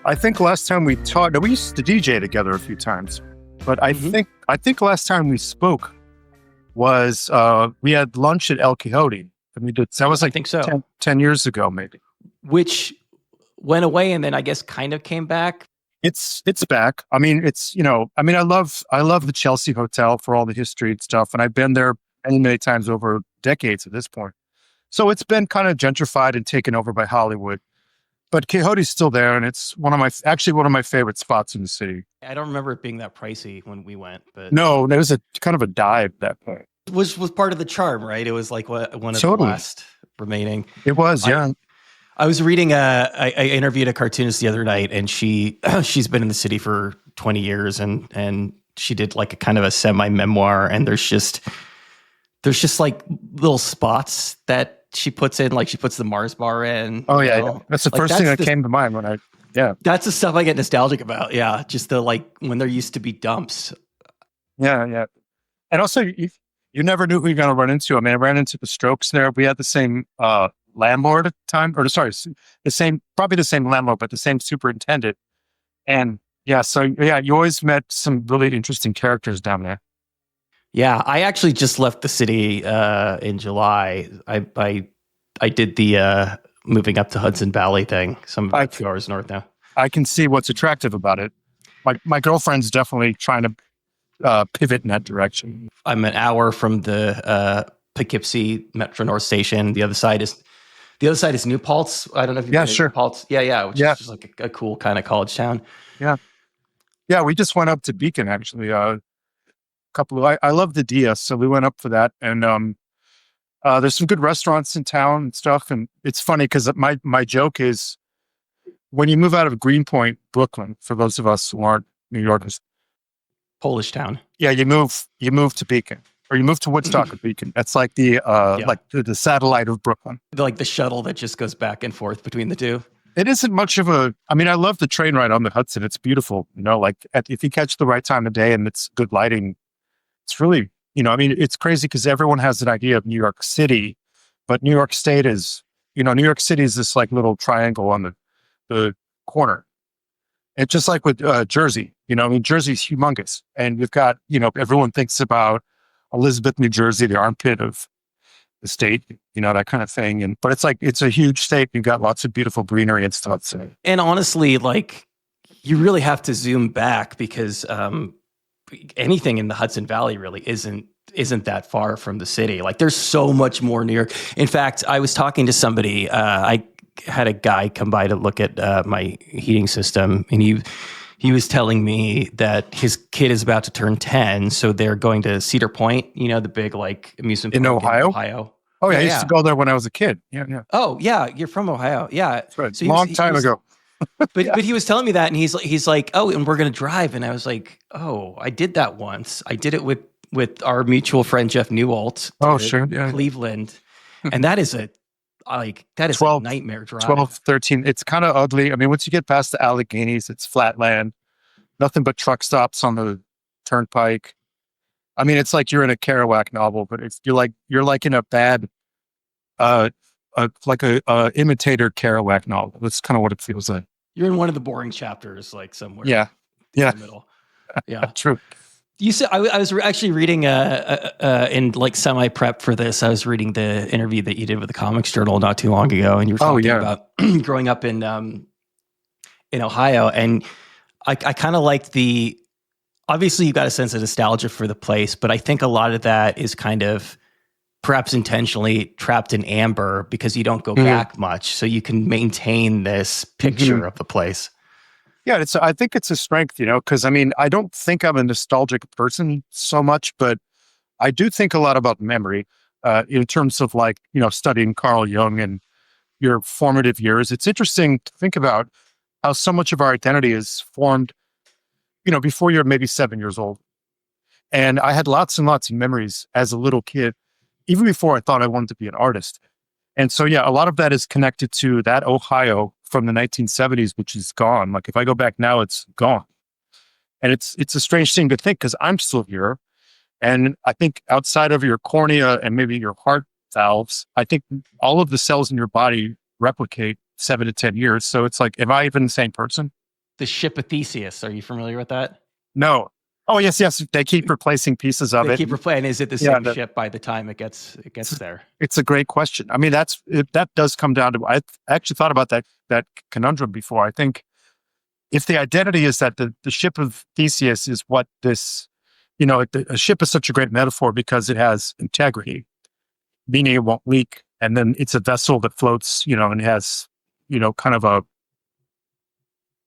I think last time we talked, we used to DJ together a few times, but I think last time we spoke was we had lunch at El Quixote. And we did that was I like think so. 10 years ago, maybe. Which went away and then I guess kind of came back. It's back. I mean, I love the Chelsea Hotel for all the history and stuff, and I've been there many times over decades at this point. So it's been kind of gentrified and taken over by Hollywood. But Quixote's still there, and it's one of my favorite spots in the city. I don't remember it being that pricey when we went, but No, there was a kind of a dive at that point. was part of the charm, right? It was like one of the last remaining. It was, yeah. I was reading I interviewed a cartoonist the other night, and she's been in the city for 20 years, and she did like a kind of a semi-memoir, and there's just like little spots that she puts in, like she puts the Mars bar in. Oh yeah. That's the first thing that came to mind when that's the stuff I get nostalgic about. Yeah, just the like when there used to be dumps. Yeah. And also, you never knew who you're going to run into. I mean, I ran into the Strokes there. We had the same landlord at the time, probably the same landlord, but the same superintendent. And yeah, you always met some really interesting characters down there. Yeah, I actually just left the city in July. I did the moving up to Hudson Valley thing. A few hours north now. I can see what's attractive about it. My girlfriend's definitely trying to pivot in that direction. I'm an hour from the Poughkeepsie Metro North Station. The other side is New Paltz. I don't know if you've been to New Paltz. Yeah, which is just like a cool kind of college town. Yeah. We just went up to Beacon actually. I love the Dia, so we went up for that, and there's some good restaurants in town and stuff. And it's funny because my joke is when you move out of Greenpoint, Brooklyn, for those of us who aren't New Yorkers, Polish town. Yeah, you move to Beacon, or you move to Woodstock or Beacon. That's like the the satellite of Brooklyn, like the shuttle that just goes back and forth between the two. It isn't much of a. I mean, I love the train ride on the Hudson. It's beautiful, if you catch the right time of day and it's good lighting. It's really, it's crazy because everyone has an idea of New York City, but New York State is, New York City is this like little triangle on the corner. It's just like with Jersey, Jersey's humongous. And you've got, everyone thinks about Elizabeth, New Jersey, the armpit of the state, that kind of thing. But it's like, it's a huge state. You've got lots of beautiful greenery and stuff. So. And honestly, like, you really have to zoom back because, anything in the Hudson Valley really isn't that far from the city. Like there's so much more New York. In fact, I was talking to somebody, I had a guy come by to look at my heating system, and he was telling me that his kid is about to turn 10. So they're going to Cedar Point, the big like amusement park in Ohio. Oh yeah. I used to go there when I was a kid. Yeah. Oh yeah. You're from Ohio. Yeah. That's right. So long time ago. But he was telling me that, and he's like, oh, and we're gonna drive, and I was like, oh, I did that once. I did it with our mutual friend Jeff Newalt. Oh, sure, yeah, Cleveland, and that is a 12, a nightmare drive. 12, 13. It's kind of ugly. I mean, once you get past the Alleghenies, it's flat land, nothing but truck stops on the turnpike. I mean, it's like you're in a Kerouac novel, but you're like in a bad, like a imitator Kerouac novel. That's kind of what it feels like. You're in one of the boring chapters, like somewhere. Yeah. In the middle. Yeah. True. You said I was actually reading in like semi prep for this. I was reading the interview that you did with the Comics Journal not too long ago, and you were talking about growing up in Ohio, and I kind of liked the. Obviously, you got a sense of nostalgia for the place, but I think a lot of that is kind of perhaps intentionally trapped in amber because you don't go back much, so you can maintain this picture of the place. Yeah, I think it's a strength, because I mean, I don't think I'm a nostalgic person so much, but I do think a lot about memory in terms of like, studying Carl Jung and your formative years. It's interesting to think about how so much of our identity is formed, before you're maybe 7 years old. And I had lots and lots of memories as a little kid, even before I thought I wanted to be an artist. And so, yeah, a lot of that is connected to that Ohio from the 1970s, which is gone. Like if I go back now, it's gone. And it's a strange thing to think because I'm still here. And I think outside of your cornea and maybe your heart valves, I think all of the cells in your body replicate 7 to 10 years. So it's like, am I even the same person? the ship of Theseus. Are you familiar with that? No. Oh, yes. They keep replacing pieces of it. They keep replaying. Is it the same ship by the time it gets there? It's a great question. I mean, that does come down to, I actually thought about that conundrum before. I think if the identity is that the ship of Theseus is what this, a ship is such a great metaphor because it has integrity, meaning it won't leak. And then it's a vessel that floats, and has, kind of an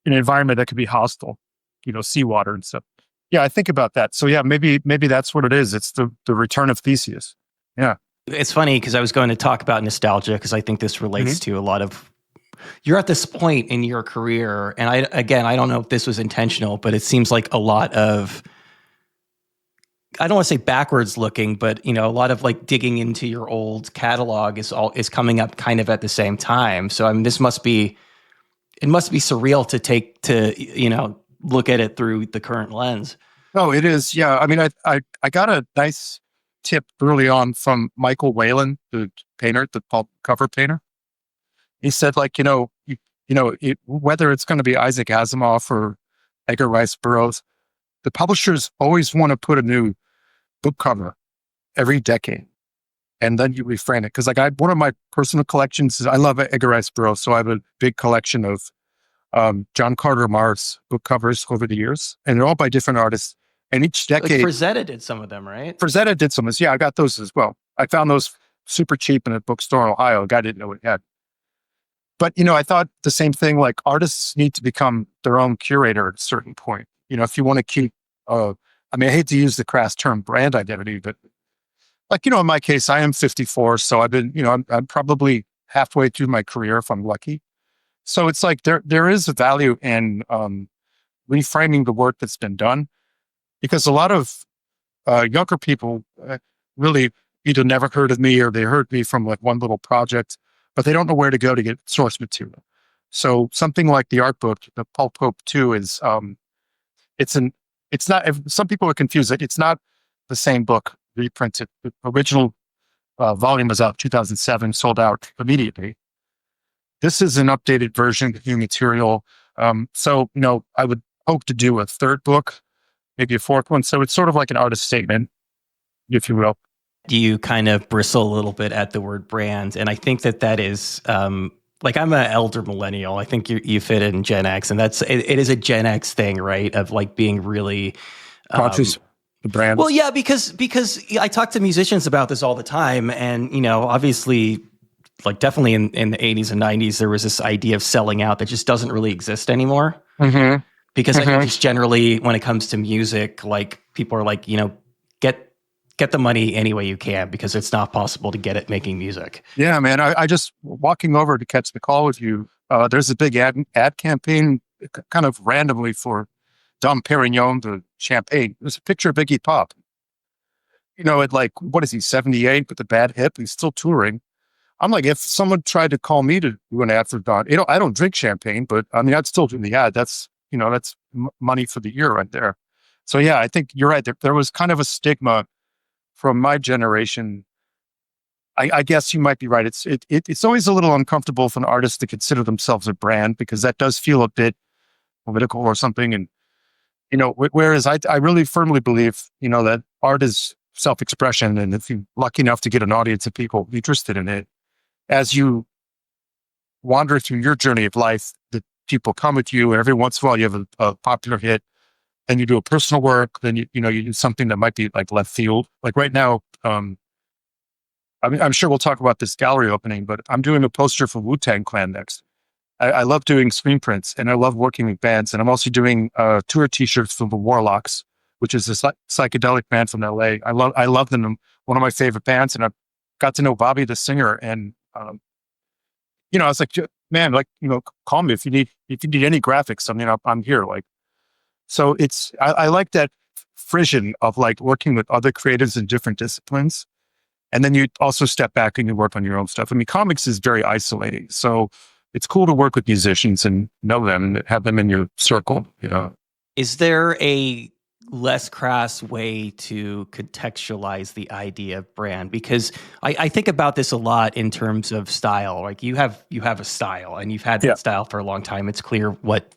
environment that could be hostile, seawater and stuff. Yeah, I think about that. So yeah, maybe that's what it is. It's the return of Theseus. Yeah. It's funny because I was going to talk about nostalgia because I think this relates to a lot of, you're at this point in your career. And I don't know if this was intentional, but it seems like a lot of, I don't want to say backwards looking, but a lot of like digging into your old catalog is coming up kind of at the same time. So I mean, it must be surreal to look at it through the current lens. Oh, it is. Yeah. I mean, I got a nice tip early on from Michael Whalen, the painter, the pulp cover painter. He said, like, whether it's going to be Isaac Asimov or Edgar Rice Burroughs, the publishers always want to put a new book cover every decade. And then you reframe it. Because like one of my personal collections is, I love Edgar Rice Burroughs. So I have a big collection of John Carter Mar's book covers over the years. And they're all by different artists. And each decade... Like Frazetta did some of them, right? Frazetta did some of this. Yeah, I got those as well. I found those super cheap in a bookstore in Ohio. A guy didn't know what it had. But, I thought the same thing, like artists need to become their own curator at a certain point. If you want to keep, I hate to use the crass term brand identity, but like, in my case, I am 54. So I've been, I'm probably halfway through my career if I'm lucky. So it's like, there is a value in reframing the work that's been done, because a lot of younger people really either never heard of me or they heard me from like one little project, but they don't know where to go to get source material. So something like the art book, the Pulp Pope 2 is, it's not, some people are confused. It's not the same book reprinted. The original volume was out 2007, sold out immediately. This is an updated version of new material. So, I would hope to do a third book, maybe a fourth one. So it's sort of like an artist statement, if you will. Do you kind of bristle a little bit at the word brand? And I think that is, like, I'm an elder millennial. I think you fit in Gen X, and it is a Gen X thing, right? Of like being really conscious the brand. Well, yeah, because I talk to musicians about this all the time, and obviously, like definitely in the 80s and 90s, there was this idea of selling out that just doesn't really exist anymore. Mm-hmm. Because I think just generally, when it comes to music, like people are like, get the money any way you can, because it's not possible to get it making music. Yeah, man. I just walking over to catch the call with you. There's a big ad campaign kind of randomly for Dom Perignon, the champagne. There's a picture of Iggy Pop. At like, what is he, 78 with a bad hip? He's still touring. I'm like, if someone tried to call me to do an ad for Don, I don't drink champagne, but I mean, I'd still do the ad. That's, that's money for the year right there. So yeah, I think you're right. There was kind of a stigma from my generation. I guess you might be right. It's always a little uncomfortable for an artist to consider themselves a brand, because that does feel a bit political or something. And, whereas I really firmly believe, that art is self-expression. And if you're lucky enough to get an audience of people interested in it, as you wander through your journey of life, the people come with you, and every once in a while you have a popular hit, and you do a personal work, then you do something that might be like left field. Like right now, I'm sure we'll talk about this gallery opening, but I'm doing a poster for Wu-Tang Clan next. I love doing screen prints, and I love working with bands, and I'm also doing tour t-shirts for the Warlocks, which is a psychedelic band from LA. I love them. One of my favorite bands, and I got to know Bobby, the singer, and I was like, man, like, call me if you need any graphics. I mean, I'm here. Like, so I like that frisson of like working with other creatives in different disciplines. And then you also step back and you work on your own stuff. I mean, comics is very isolating. So it's cool to work with musicians and know them and have them in your circle. Is there a less crass way to contextualize the idea of brand, because I think about this a lot in terms of style. Like you have a style, and you've had that style for a long time. It's clear what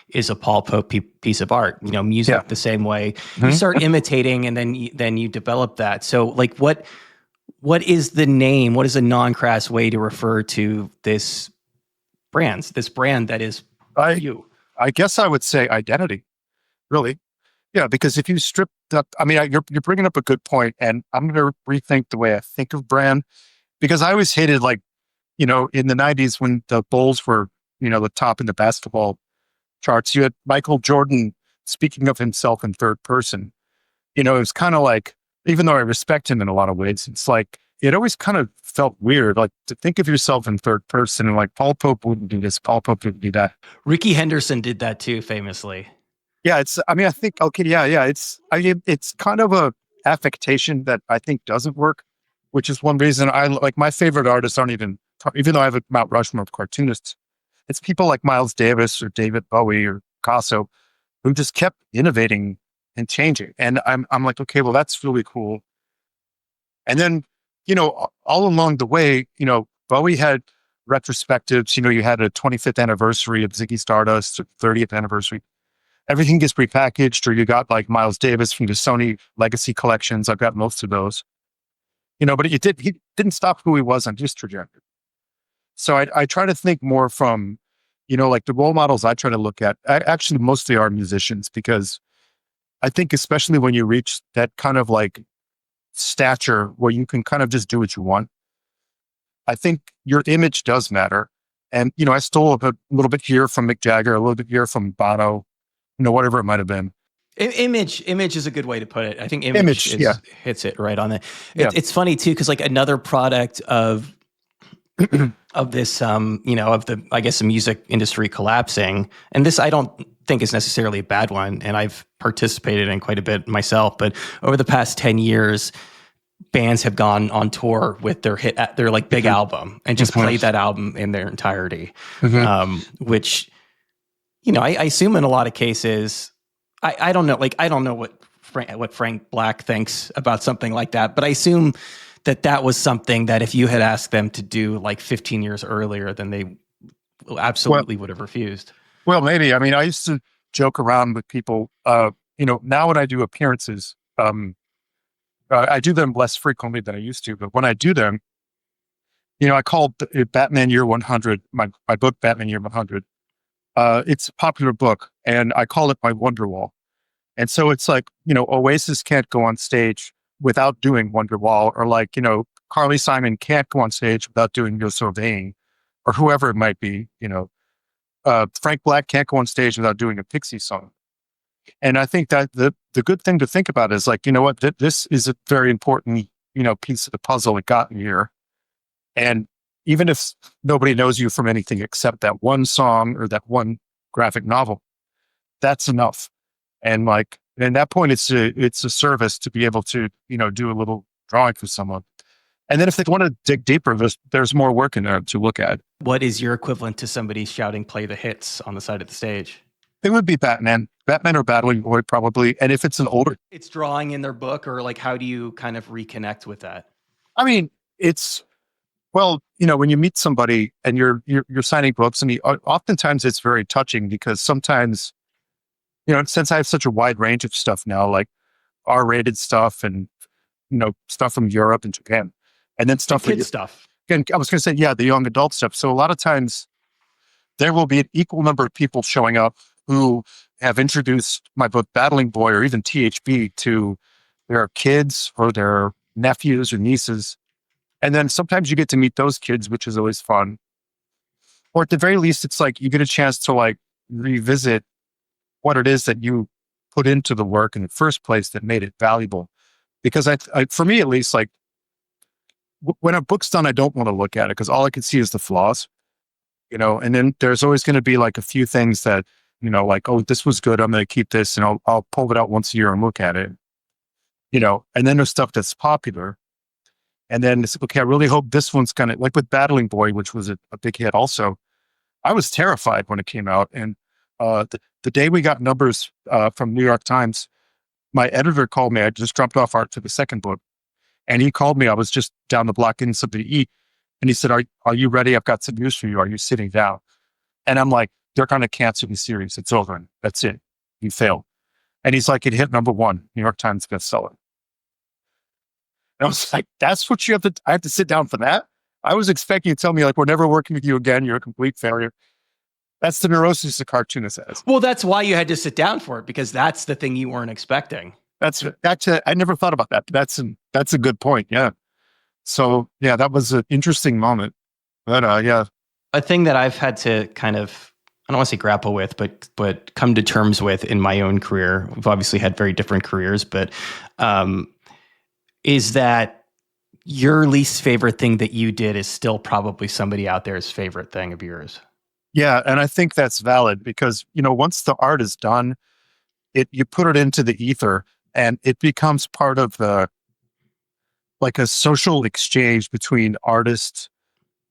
is a Paul Pope piece of art. Music the same way. You start imitating, and then you develop that. So like what is the name? What is a non-crass way to refer to this brand that is you? I guess I would say identity, really. Yeah, because if you strip that, I mean, you're bringing up a good point, and I'm going to rethink the way I think of brand, because I always hated, like, in the 90s when the Bulls were, the top in the basketball charts, you had Michael Jordan speaking of himself in third person. It was kind of like, even though I respect him in a lot of ways, it's like, it always kind of felt weird, like to think of yourself in third person, and like Paul Pope wouldn't do this, Paul Pope wouldn't do that. Ricky Henderson did that too, famously. Yeah, I think, okay, yeah. It's kind of a affectation that I think doesn't work, which is one reason my favorite artists aren't even though I have a Mount Rushmore of cartoonists, it's people like Miles Davis or David Bowie or Picasso who just kept innovating and changing. And I'm like, okay, well, that's really cool. And then, all along the way, Bowie had retrospectives, you had a 25th anniversary of Ziggy Stardust, 30th anniversary. Everything gets repackaged, or you got like Miles Davis from the Sony Legacy collections. I've got most of those, but he didn't stop who he was on his trajectory. So I try to think more from, like the role models I try to look at, actually mostly are musicians, because I think especially when you reach that kind of like stature where you can kind of just do what you want, I think your image does matter. And, I stole a little bit here from Mick Jagger, a little bit here from Bono, whatever it might have been. Image is a good way to put it. I think image hits it right on the. It's funny too, because like another product of of this, of the, I guess, the music industry collapsing, and this I don't think is necessarily a bad one, and I've participated in quite a bit myself. But over the past 10 years, bands have gone on tour with their like big album and just played that album in their entirety, which. I assume in a lot of cases, I don't know, like, I don't know what Frank Black thinks about something like that, but I assume that was something that if you had asked them to do like 15 years earlier, then they absolutely would have refused. Well, maybe. I mean, I used to joke around with people, now when I do appearances, I do them less frequently than I used to, but when I do them, I call Batman Year 100, my book, Batman Year 100. It's a popular book, and I call it my Wonderwall. And so it's like, Oasis can't go on stage without doing Wonderwall, or like, Carly Simon can't go on stage without doing You're Surveying, or whoever it might be, Frank Black can't go on stage without doing a Pixie song. And I think that the good thing to think about is like, what, this is a very important, piece of the puzzle it got in here. And even if nobody knows you from anything except that one song or that one graphic novel, that's enough. And like, at that point, it's a service to be able to, do a little drawing for someone. And then if they want to dig deeper, there's more work in there to look at. What is your equivalent to somebody shouting "play the hits" on the side of the stage? It would be Batman or Battling Boy, probably. And if it's an older, it's drawing in their book, or like, how do you kind of reconnect with that? I mean, well, when you meet somebody and you're signing books, and oftentimes it's very touching, because sometimes, since I have such a wide range of stuff now, like R-rated stuff and, stuff from Europe and Japan, and then stuff kid stuff. Again, I was going to say, the young adult stuff. So a lot of times there will be an equal number of people showing up who have introduced my book, Battling Boy, or even THB, to their kids or their nephews or nieces. And then sometimes you get to meet those kids, which is always fun. Or at the very least, it's like you get a chance to like revisit what it is that you put into the work in the first place that made it valuable. Because for me, at least, like when a book's done, I don't want to look at it, because all I can see is the flaws, and then there's always going to be like a few things that, like, oh, this was good, I'm going to keep this, and I'll pull it out once a year and look at it, and then there's stuff that's popular. And then it's okay, I really hope this one's kind of like with Battling Boy, which was a big hit also. I was terrified when it came out. And the day we got numbers from New York Times, my editor called me. I just dropped off art for the second book, and he called me. I was just down the block getting something to eat, and he said, "Are you ready? I've got some news for you. Are you sitting down?" And I'm like, "They're going to cancel the series. It's over. That's it. You failed." And he's like, "It hit #1, New York Times bestseller." And I was like, "That's what you have to? I have to sit down for that?" I was expecting you to tell me like, "We're never working with you again. You're a complete failure." That's the neurosis a cartoonist has. Well, that's why you had to sit down for it, because that's the thing you weren't expecting. That's I never thought about that. But that's a good point. Yeah. So yeah, that was an interesting moment. But yeah. A thing that I've had to kind of, I don't want to say grapple with, but come to terms with in my own career. We've obviously had very different careers, but is that your least favorite thing that you did is still probably somebody out there's favorite thing of yours. Yeah, and I think that's valid because, once the art is done, you put it into the ether and it becomes part of like a social exchange between artists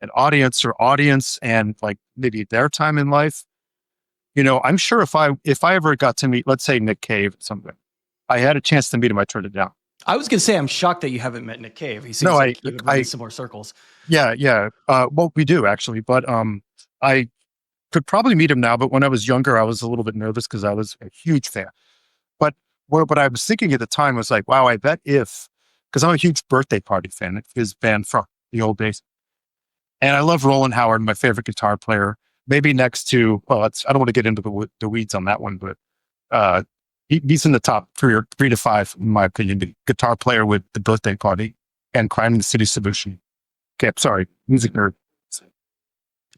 and audience and like maybe their time in life. I'm sure if I ever got to meet, let's say Nick Cave or something, I had a chance to meet him, I turned it down. I was going to say, I'm shocked that you haven't met Nick Cave. He seems like you would run in similar circles. Yeah, yeah. Well, we do actually, but I could probably meet him now, but when I was younger, I was a little bit nervous because I was a huge fan. But what I was thinking at the time was like, wow, I bet because I'm a huge Birthday Party fan of his band from the old days. And I love Roland Howard, my favorite guitar player. Maybe next to, I don't want to get into the weeds on that one, but he's in the top 3 to 5, in my opinion, the guitar player with the Birthday Party and Crime in the City Solution. Okay, sorry, music nerd.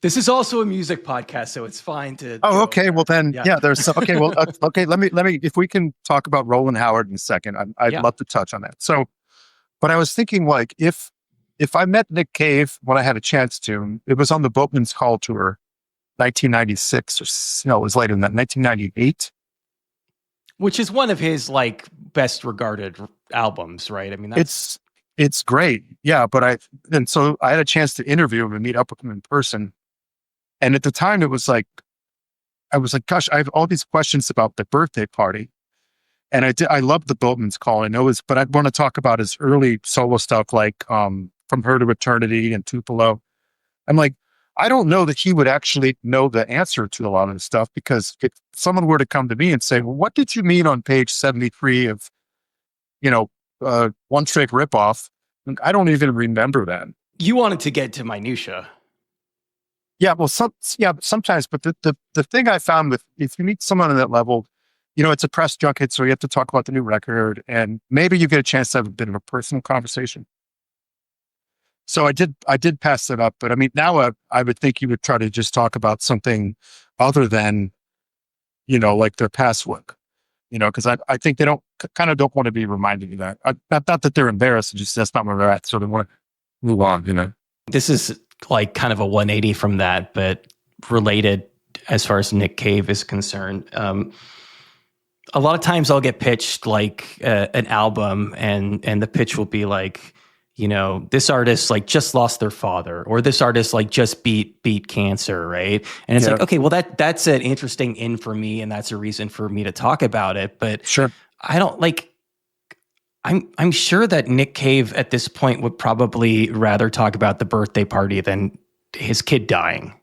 This is also a music podcast, so it's fine to. Oh, okay. Well, then, yeah. There's okay. Well, okay. Let me. If we can talk about Roland Howard in a second, I'd love to touch on that. So, but I was thinking, like, if I met Nick Cave when I had a chance to, it was on the Boatman's Call tour, 1996, or no, it was later than that, 1998, which is one of his like best regarded albums, right? I mean, it's great, yeah. But so I had a chance to interview him and meet up with him in person. And at the time, I was like, gosh, I have all these questions about the Birthday Party. And I love the Boatman's Call. I know but I want to talk about his early solo stuff, like From Her to Eternity and Tupelo. I'm like, I don't know that he would actually know the answer to a lot of this stuff, because if someone were to come to me and say, well, what did you mean on page 73 of, One Trick Ripoff? I don't even remember that. You wanted to get to minutia. Yeah, well, sometimes, but the thing I found with, if you meet someone on that level, it's a press junket, so you have to talk about the new record, and maybe you get a chance to have a bit of a personal conversation. So I did pass it up, but I mean, now I would think you would try to just talk about something other than, like their past work, because I think they don't want to be reminded of that. Not that they're embarrassed, just that's not where they're at, so they want to move on. This is like kind of a 180 from that, but related as far as Nick Cave is concerned. A lot of times I'll get pitched like an album and the pitch will be like, this artist like just lost their father, or this artist like just beat cancer. Right. And it's like, okay, well that's an interesting in for me. And that's a reason for me to talk about it. But sure, I don't like, I'm sure that Nick Cave at this point would probably rather talk about the birthday party than his kid dying.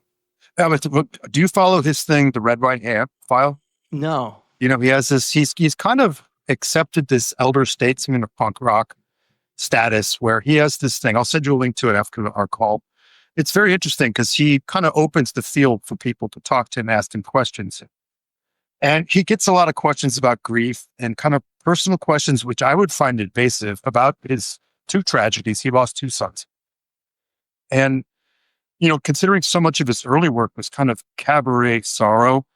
Do you follow his thing, the Red, White, Amp file? No. He has this, he's kind of accepted this elder statesman of punk rock status where he has this thing. I'll send you a link to it after our call. It's very interesting because he kind of opens the field for people to talk to him, ask him questions. And he gets a lot of questions about grief and kind of personal questions, which I would find invasive, about his 2 tragedies. He lost 2 sons. And, considering so much of his early work was kind of cabaret sorrow,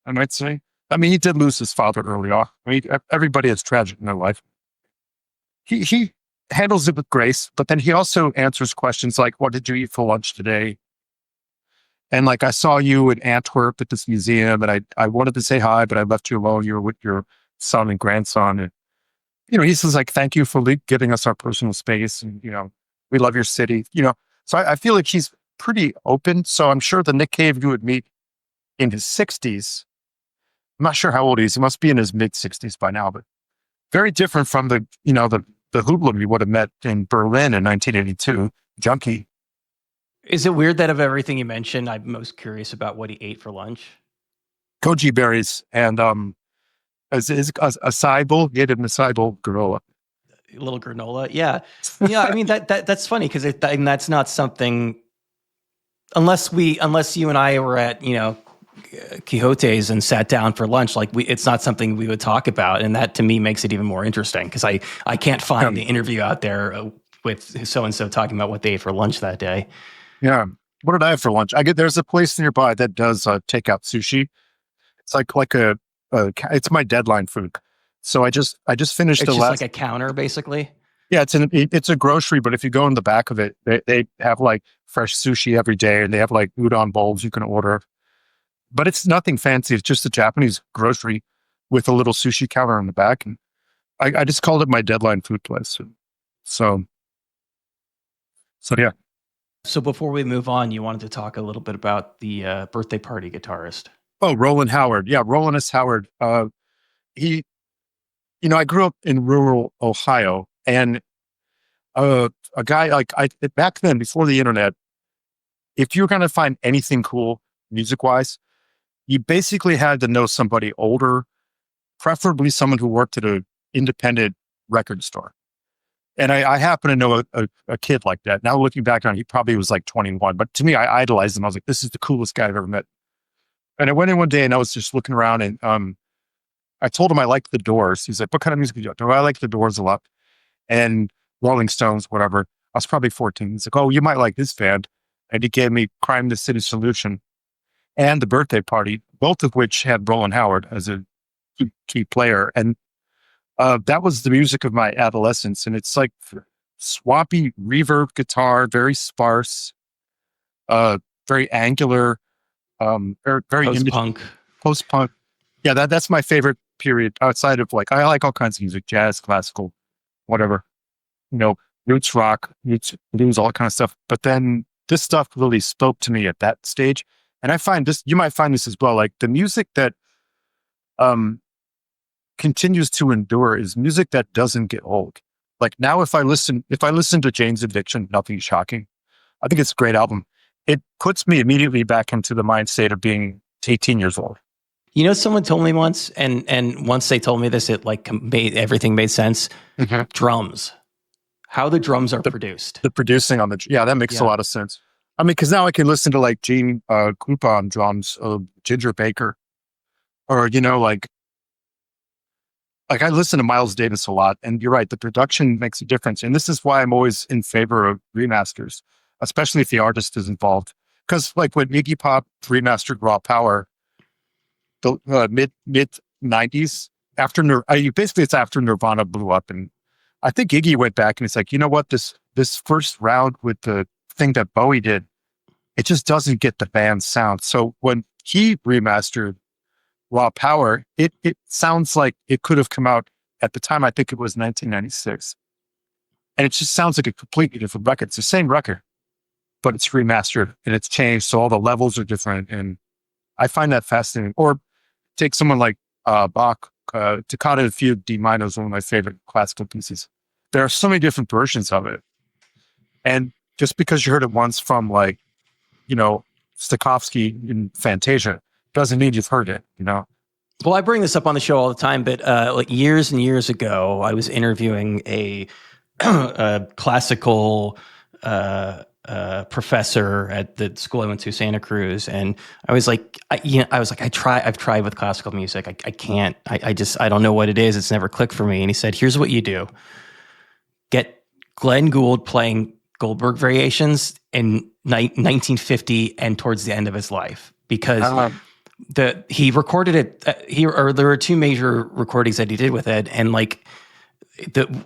I might say. I mean, he did lose his father early on. I mean, everybody has tragic in their life. He handles it with grace, but then he also answers questions like, what did you eat for lunch today? And like, I saw you in Antwerp at this museum and I wanted to say hi, but I left you alone. You were with your son and grandson. And, he says like, thank you for giving us our personal space. And, we love your city, So I feel like he's pretty open. So I'm sure the Nick Cave you would meet in his 60s, I'm not sure how old he is. He must be in his mid 60s by now, but Very different from the hoodlum you would have met in Berlin in 1982, junkie. Is it weird that of everything you mentioned, I'm most curious about what he ate for lunch? Goji berries and is acai bowl. He ate an acai bowl granola. A little granola, yeah. I mean that's funny because that's not something. Unless you and I were at Quixote's and sat down for lunch, it's not something we would talk about, and that to me makes it even more interesting because I can't find the interview out there with so and so talking about what they ate for lunch that day. Yeah, what did I have for lunch? There's a place nearby that does takeout sushi. It's like it's my deadline food. So I just finished it's just like a counter basically. Yeah, it's a grocery, but if you go in the back of it, they have like fresh sushi every day, and they have like udon bowls you can order. But it's nothing fancy. It's just a Japanese grocery with a little sushi counter in the back. And I just called it my deadline food place. So yeah. So before we move on, you wanted to talk a little bit about the birthday party guitarist. Oh, Roland Howard. Yeah, Roland S. Howard. He, I grew up in rural Ohio, and a guy back then, before the internet, if you were going to find anything cool music wise, you basically had to know somebody older, preferably someone who worked at an independent record store. And I happen to know a kid like that. Now looking back on it, he probably was like 21, but to me, I idolized him. I was like, this is the coolest guy I've ever met. And I went in one day and I was just looking around, and I told him I liked the Doors. He's like, what kind of music do you like? I like the Doors a lot. And Rolling Stones, whatever. I was probably 14. He's like, oh, you might like this band. And he gave me Crime the City Solution and The Birthday Party, both of which had Roland Howard as a key player. And that was the music of my adolescence. And it's like swampy reverb guitar, very sparse, very angular, very post-punk. Yeah, that's my favorite period outside of I like all kinds of music, jazz, classical, whatever, roots rock, roots blues, all that kind of stuff. But then this stuff really spoke to me at that stage. And I find this, you might find this as well, like the music that continues to endure is music that doesn't get old. Like now, if I listen to Jane's Addiction, nothing shocking. I think it's a great album. It puts me immediately back into the mind state of being 18 years old. Someone told me once, and once they told me this, it everything made sense. Mm-hmm. Drums, how the drums are produced. The producing that makes a lot of sense. I mean, because now I can listen to Gene Krupa on drums, Ginger Baker, or I listen to Miles Davis a lot, and you're right, the production makes a difference. And this is why I'm always in favor of remasters, especially if the artist is involved. Because when Iggy Pop remastered Raw Power, the mid 90s, it's after Nirvana blew up, and I think Iggy went back and it's like, you know what, this first round with the thing that Bowie did, it just doesn't get the band's sound. So when he remastered Raw Power, it sounds like it could have come out at the time. I think it was 1996, and it just sounds like a completely different record. It's the same record, but it's remastered and it's changed, so all the levels are different, and I find that fascinating. Or take someone like Bach, Toccata and Fugue D minor is one of my favorite classical pieces. There are so many different versions of it, and just because you heard it once from Stokowski in Fantasia doesn't mean you've heard it. Well, I bring this up on the show all the time, but years and years ago, I was interviewing a classical professor at the school I went to, Santa Cruz, and I was like, I've tried with classical music. I can't. I don't know what it is. It's never clicked for me. And he said, here's what you do: get Glenn Gould playing Goldberg variations in 1950 and towards the end of his life, because he recorded it. There were two major recordings that he did with it, and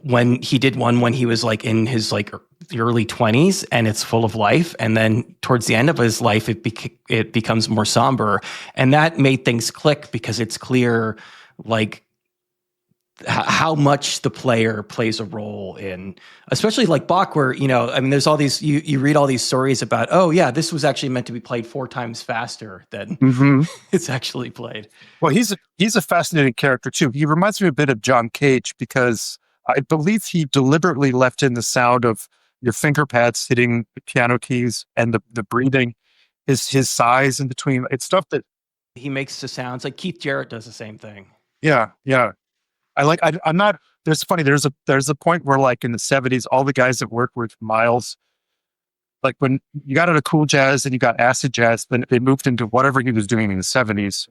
when he did one when he was in his early 20s, and it's full of life, and then towards the end of his life it becomes more somber, and that made things click because it's clear how much the player plays a role in, especially like Bach, where, I mean, there's all these, you read all these stories about, oh yeah, this was actually meant to be played 4 times faster than it's actually played. Well, he's a fascinating character too. He reminds me a bit of John Cage because I believe he deliberately left in the sound of your finger pads hitting the piano keys and the breathing, his sighs in between. It's stuff that he makes the sounds. Like Keith Jarrett does the same thing. Yeah. I'm not, there's a point where like in the 70s, all the guys that worked with Miles, like when you got out of cool jazz and you got acid jazz, then they moved into whatever he was doing in the 70s.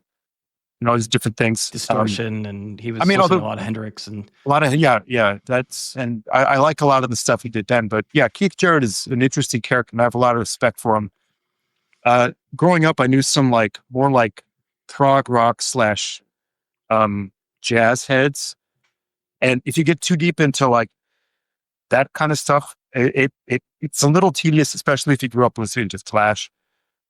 All these different things. Distortion, and he was listening to a lot of Hendrix and a lot of, and I like a lot of the stuff he did then. But yeah, Keith Jarrett is an interesting character and I have a lot of respect for him. Growing up, I knew some more prog rock / jazz heads. And if you get too deep into like that kind of stuff, it's a little tedious, especially if you grew up listening to Clash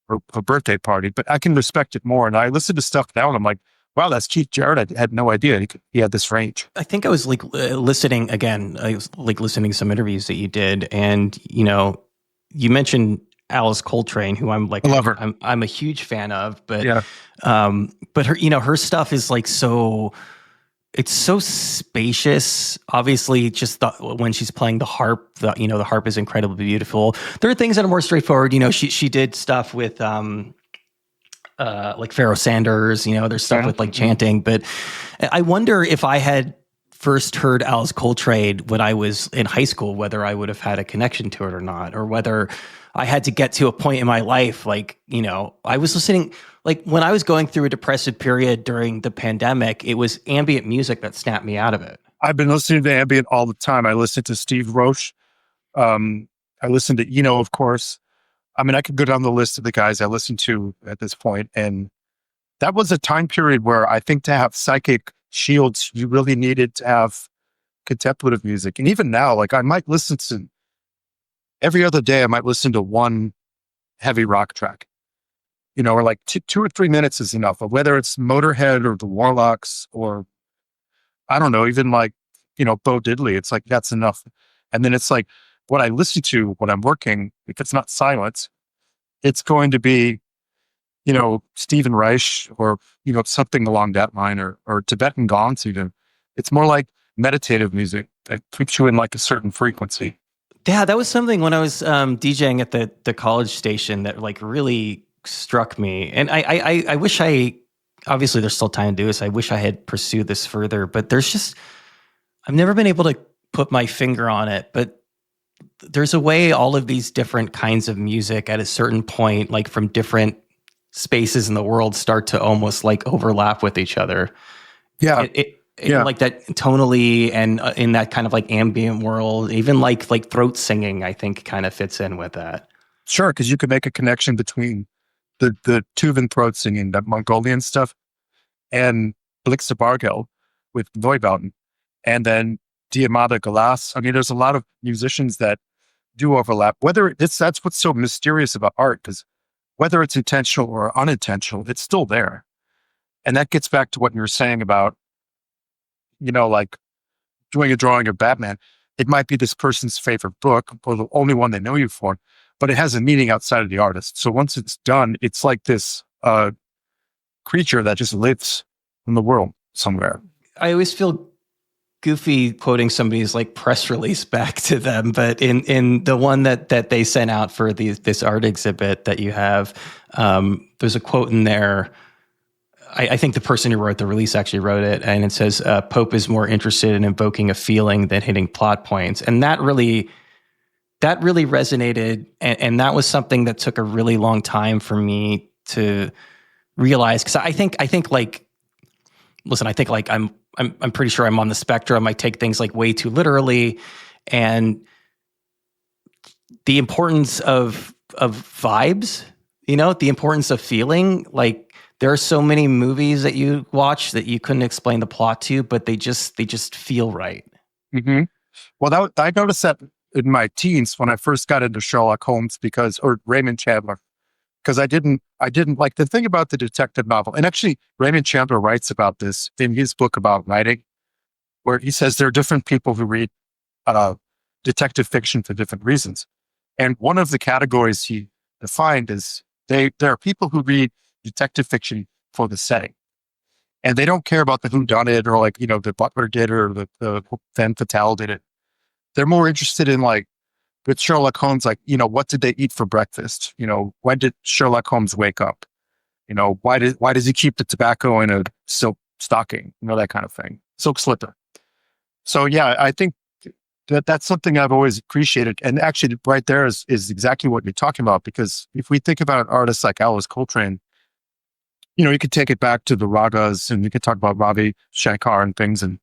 or A Birthday Party. But I can respect it more. And I listen to stuff now and I'm like, wow, that's Keith Jarrett. I had no idea he had this range. I think I was like listening again. I was like listening to some interviews that you did, and you mentioned Alice Coltrane, who I'm like, I'm a huge fan of, but but her stuff is like it's so spacious. Obviously, just when she's playing the harp, the harp is incredibly beautiful. There are things that are more straightforward. She did stuff with like Pharoah Sanders. There's stuff with like chanting. But I wonder if I had first heard Alice Coltrane when I was in high school, whether I would have had a connection to it or not, or whether I had to get to a point in my life, like, I was listening, like when I was going through a depressive period during the pandemic, it was ambient music that snapped me out of it. I've been listening to ambient all the time. I listened to Steve Roche. I listened to Eno, of course. I mean, I could go down the list of the guys I listened to at this point. And that was a time period where I think to have psychic shields, you really needed to have contemplative music. And even now, like I might listen to every other day, I might listen to one heavy rock track, or like 2 or 3 minutes is enough. But whether it's Motorhead or the Warlocks or I don't know, even like, Bo Diddley, it's like, that's enough. And then it's like what I listen to when I'm working, if it's not silence, it's going to be, Stephen Reich or, something along that line or Tibetan gongs even. It's more like meditative music that keeps you in like a certain frequency. Yeah, that was something when I was DJing at the college station that like really struck me. And I wish obviously there's still time to do this. I wish I had pursued this further, but I've never been able to put my finger on it, but there's a way all of these different kinds of music at a certain point, like from different spaces in the world, start to almost like overlap with each other. Yeah. Like that tonally and in that kind of like ambient world, even like throat singing, I think kind of fits in with that. Sure, because you could make a connection between the Tuvan throat singing, that Mongolian stuff, and Blixabargel with Neubauten, and then Diamata Galas. I mean, there's a lot of musicians that do overlap. That's what's so mysterious about art, because whether it's intentional or unintentional, it's still there. And that gets back to what you were saying about, like doing a drawing of Batman. It might be this person's favorite book or the only one they know you for, but it has a meaning outside of the artist. So once it's done, it's like this creature that just lives in the world somewhere. I always feel goofy quoting somebody's like press release back to them, but in the one that they sent out for this art exhibit that you have, there's a quote in there. I think the person who wrote the release actually wrote it, and it says, Pope is more interested in invoking a feeling than hitting plot points. And that really resonated. And that was something that took a really long time for me to realize. Cause I think like, listen, I think like I'm pretty sure I'm on the spectrum. I take things like way too literally, and the importance of vibes, the importance of feeling. Like there are so many movies that you watch that you couldn't explain the plot to, but they just feel right. Mm-hmm. Well, I noticed that in my teens when I first got into Sherlock Holmes or Raymond Chandler, because I didn't like the thing about the detective novel. And actually Raymond Chandler writes about this in his book about writing. where he says there are different people who read uh, detective fiction for different reasons. And one of the categories he defined is there are people who read detective fiction for the setting. And they don't care about the who done it or like, the butler did it or the femme fatale did it. They're more interested in like with Sherlock Holmes, like, what did they eat for breakfast? When did Sherlock Holmes wake up? Why does he keep the tobacco in a silk stocking? That kind of thing. Silk slipper. So yeah, I think that's something I've always appreciated. And actually right there is exactly what you're talking about, because if we think about artists like Alice Coltrane, you could take it back to the ragas and you could talk about Ravi Shankar and things and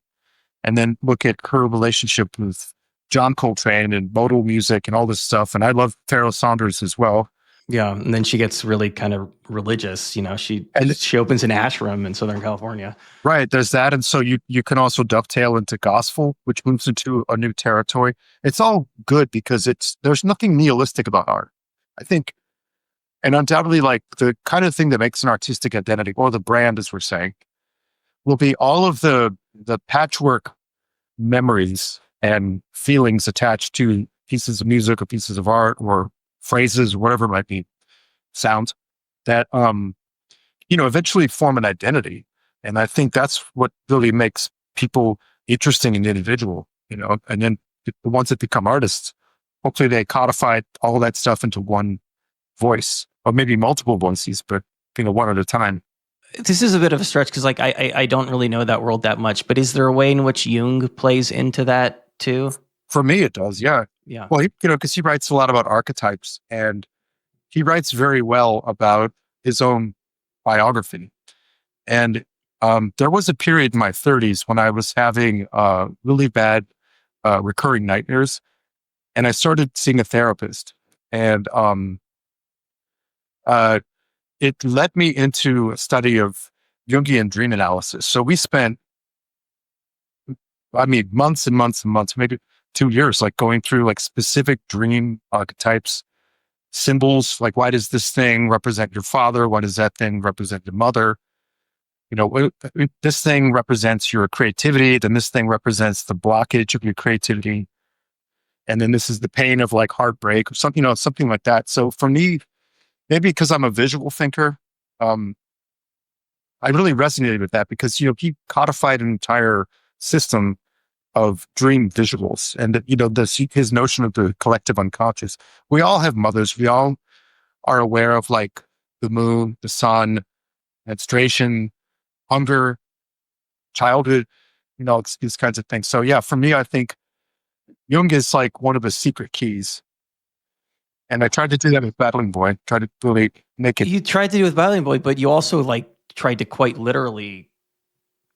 then look at her relationship with John Coltrane and modal music and all this stuff. And I love Pharoah Saunders as well. Yeah, and then she gets really kind of religious. She opens an ashram in Southern California. Right, there's that, and so you can also dovetail into gospel, which moves into a new territory. It's all good because there's nothing nihilistic about art, I think, and undoubtedly, like the kind of thing that makes an artistic identity or the brand, as we're saying, will be all of the patchwork memories and feelings attached to pieces of music or pieces of art or phrases, whatever it might be, sounds that, eventually form an identity. And I think that's what really makes people interesting and individual, and then the ones that become artists, hopefully they codify all that stuff into one voice or maybe multiple voices, but, one at a time. This is a bit of a stretch because like, I don't really know that world that much, but is there a way in which Jung plays into that too? For me, it does. Yeah. Yeah. Well, because he writes a lot about archetypes and he writes very well about his own biography. And there was a period in my 30s when I was having really bad recurring nightmares, and I started seeing a therapist. And it led me into a study of Jungian dream analysis. So we spent, months and months and months, maybe 2 years, like going through like specific dream archetypes, symbols, like why does this thing represent your father? Why does that thing represent your mother? This thing represents your creativity. Then this thing represents the blockage of your creativity. And then this is the pain of like heartbreak or something, something like that. So for me, maybe because I'm a visual thinker, I really resonated with that because, he codified an entire system of dream visuals and, his notion of the collective unconscious. We all have mothers. We all are aware of like the moon, the sun, menstruation, hunger, childhood, these kinds of things. So yeah, for me, I think Jung is like one of the secret keys. And I tried to do that with Battling Boy, tried to really make it. You tried to do it with Battling Boy, but you also like tried to quite literally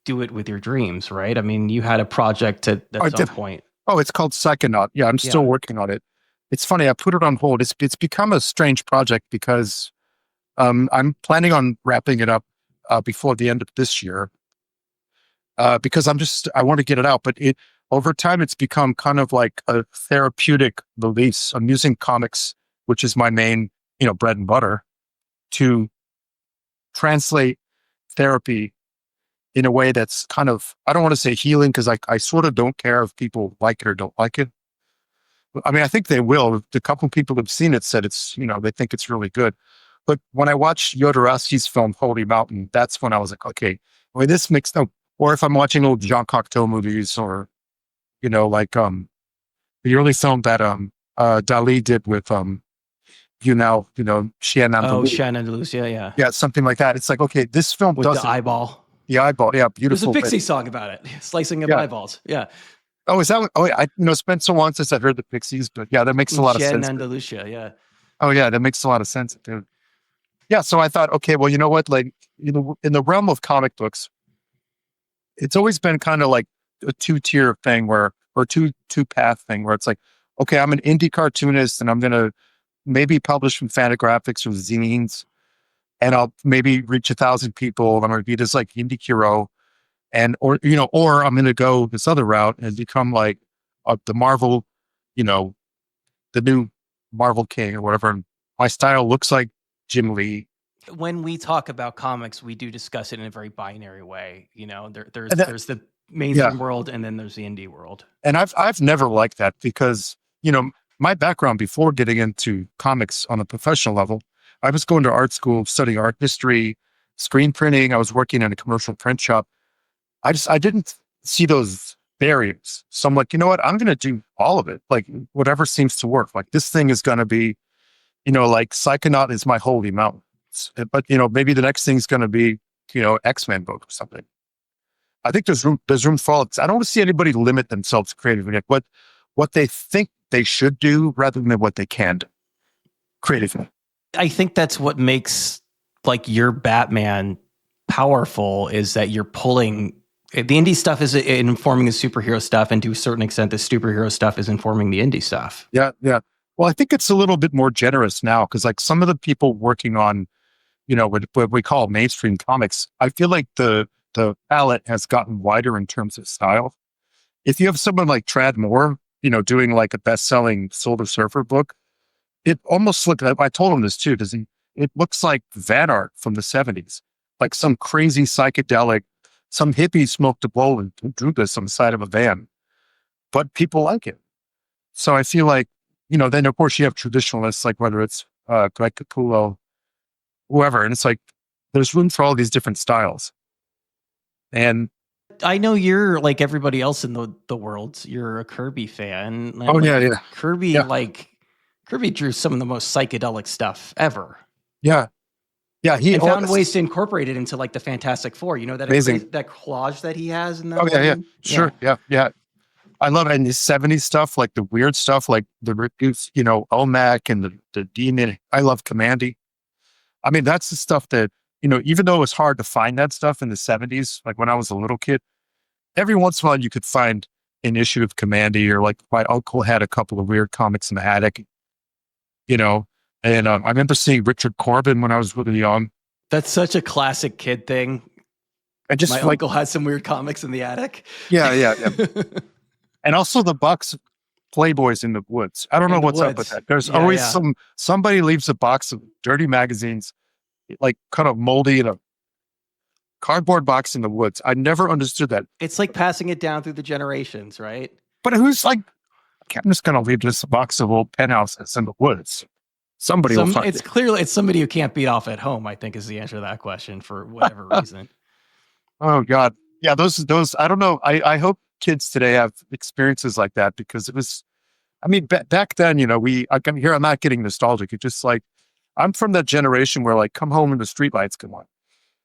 do it with your dreams, right? I mean, you had a project at some point. Oh, it's called Psychonaut. Yeah, I'm still working on it. It's funny, I put it on hold. It's become a strange project because I'm planning on wrapping it up before the end of this year because I want to get it out. But over time, it's become kind of like a therapeutic release. I'm using comics, which is my main, bread and butter, to translate therapy in a way that's kind of, I don't want to say healing because I sort of don't care if people like it or don't like it. I mean, I think they will. The couple of people who've seen it said it's, they think it's really good. But when I watched Jodorowsky's film Holy Mountain, that's when I was like, okay, well, this makes no. Or if I'm watching old Jean Cocteau movies, or like the early film that Dali did with Chien Andalou. Chien Andalou, yeah, something like that. It's like, okay, this film with the eyeball. The eyeball, yeah, beautiful. There's a Pixies song about it, slicing of eyeballs. Yeah. Oh, is that? Oh, I it's been so long since I've heard the Pixies, but yeah, that makes a lot of sense. Andalusia, yeah. Oh yeah, that makes a lot of sense, dude. Yeah, so I thought, okay, well, you know what? Like, in the realm of comic books, it's always been kind of like a two-tier thing or two-path thing where it's like, okay, I'm an indie cartoonist and I'm gonna maybe publish from Fantagraphics or zines, and I'll maybe reach 1,000 people. I'm gonna be this like indie hero. Or I'm going to go this other route and become like the Marvel, the new Marvel King or whatever. And my style looks like Jim Lee. When we talk about comics, we do discuss it in a very binary way. There's the mainstream world, and then there's the indie world. And I've never liked that because, my background before getting into comics on a professional level, I was going to art school, studying art history, screen printing. I was working in a commercial print shop. I didn't see those barriers. So I'm like, you know what? I'm going to do all of it. Like whatever seems to work. Like this thing is going to be, like Psychonaut is my holy mountain. But, maybe the next thing's going to be, X-Men book or something. I think there's room for all. I don't want to see anybody limit themselves creatively. Like what they think they should do rather than what they can do creatively. I think that's what makes like your Batman powerful, is that you're pulling the indie stuff is informing the superhero stuff, and to a certain extent, the superhero stuff is informing the indie stuff. Yeah, yeah. Well, I think it's a little bit more generous now because, like, some of the people working on, what we call mainstream comics, I feel like the palette has gotten wider in terms of style. If you have someone like Trad Moore, doing like a best-selling Silver Surfer book, it almost looks. I told him this too. It looks like van art from the 70s, like some crazy psychedelic. Some hippie smoked a bowl and drew this on the side of a van, but people like it. So I feel like, then of course you have traditionalists, like whether it's Greg Capullo, whoever, and it's like there's room for all these different styles. And I know you're like everybody else in the world. You're a Kirby fan. Oh, like, yeah. Kirby, Kirby drew some of the most psychedelic stuff ever. Yeah. Yeah, he found ways to incorporate it into like the Fantastic Four. That that collage that he has in that. Oh, yeah. Sure. Yeah. I love it. And his 70s stuff, like the weird stuff, like the Olmec and the demon. I love Commandy. I mean, that's the stuff that, even though it was hard to find that stuff in the 70s, like when I was a little kid, every once in a while you could find an issue of Commandy, or like my uncle had a couple of weird comics in the attic, And I remember seeing Richard Corbin when I was really young. That's such a classic kid thing. And just my uncle had some weird comics in the attic. Yeah. And also the box of Playboys in the woods. I don't know what's up with that. There's always somebody leaves a box of dirty magazines, like kind of moldy in a cardboard box in the woods. I never understood that. It's like passing it down through the generations, right? But who's like, I'm just going to leave this box of old penthouses in the woods. Somebody will find it. Clearly it's somebody who can't beat off at home, I think, is the answer to that question for whatever reason. Oh God. Yeah. Those, I don't know. I hope kids today have experiences like that, because it was, back then, I'm not getting nostalgic. It's just like, I'm from that generation where like come home and the streetlights come on.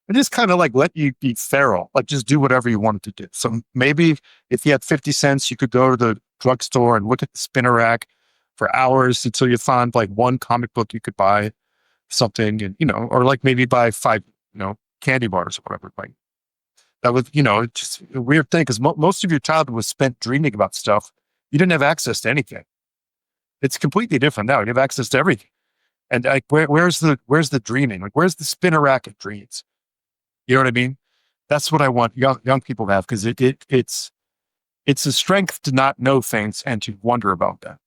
And just kind of like let you be feral, like just do whatever you wanted to do. So maybe if you had 50 cents, you could go to the drugstore and look at the spinner rack for hours until you found like one comic book you could buy, something, and or like maybe buy 5 candy bars or whatever. Like that was just a weird thing, because most of your childhood was spent dreaming about stuff. You didn't have access to anything. It's completely different now. You have access to everything. And like where's the dreaming? Like where's the spinner rack of dreams? You know what I mean? That's what I want young people to have, because it's a strength to not know things and to wonder about them.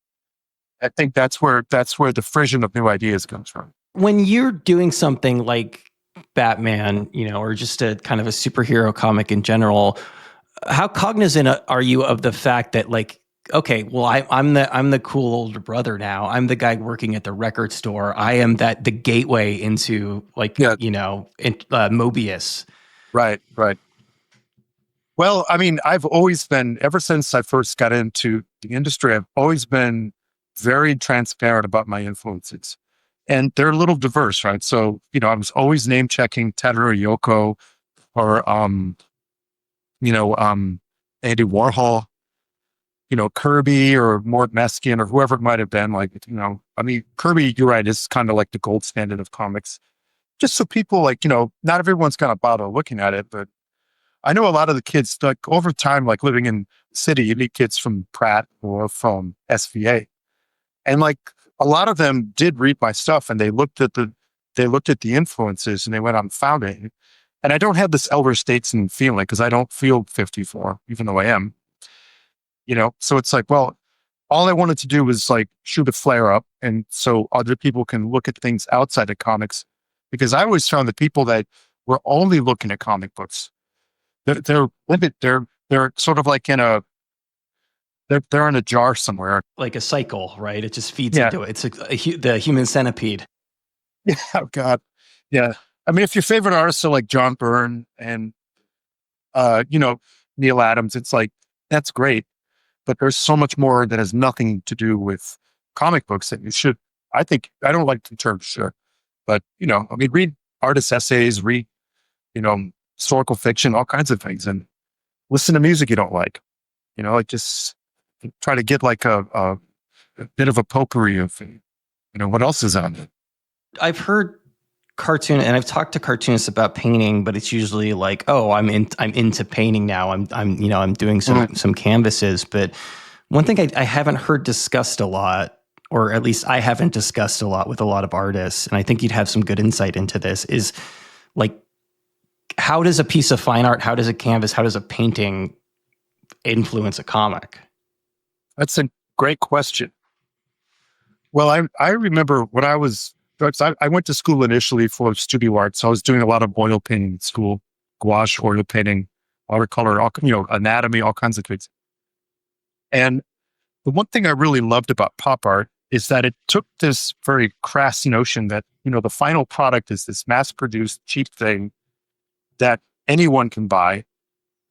I think that's where the fission of new ideas comes from. When you're doing something like Batman, or just a kind of a superhero comic in general, how cognizant are you of the fact that, like, okay, well, I'm the cool older brother now. I'm the guy working at the record store. I am the gateway into Mobius. Right. Well, I've always been, ever since I first got into the industry, I've always been very transparent about my influences, and they're a little diverse, right? So, I was always name checking Teruo Yoko or, Andy Warhol, Kirby or Mort Meskin or whoever it might have been. Like, Kirby, you're right, is kind of like the gold standard of comics. Just so people not everyone's going to bother looking at it, but I know a lot of the kids, like over time, like living in the city, you meet kids from Pratt or from SVA. And like a lot of them did read my stuff, and they looked at the influences, and they went out and found it. And I don't have this elder statesman feeling, because I don't feel 54, even though I am. So it's like, well, all I wanted to do was like shoot a flare up, and so other people can look at things outside of comics, because I always found that people that were only looking at comic books, they're they're sort of like they're in a jar somewhere. Like a cycle, right? It just feeds Yeah. into it. It's the human centipede. Yeah. Oh God. Yeah. I mean, if your favorite artists are like John Byrne and, Neil Adams, it's like, that's great. But there's so much more that has nothing to do with comic books that you should, I think, I don't like the term sure, but, I mean, read artist essays, read, historical fiction, all kinds of things, and listen to music you don't like, like just try to get like a bit of a potpourri of, what else is on it. I've heard and I've talked to cartoonists about painting, but it's usually like, oh, I'm into painting now. I'm doing some canvases. But one thing I haven't heard discussed a lot, or at least I haven't discussed a lot with a lot of artists, and I think you'd have some good insight into this, is like, how does a piece of fine art, how does a canvas, how does a painting influence a comic? That's a great question. Well, I remember when I went to school initially for studio art, so I was doing a lot of oil painting at school, gouache, oil painting, watercolor, anatomy, all kinds of things. And the one thing I really loved about pop art is that it took this very crass notion that, the final product is this mass-produced cheap thing that anyone can buy.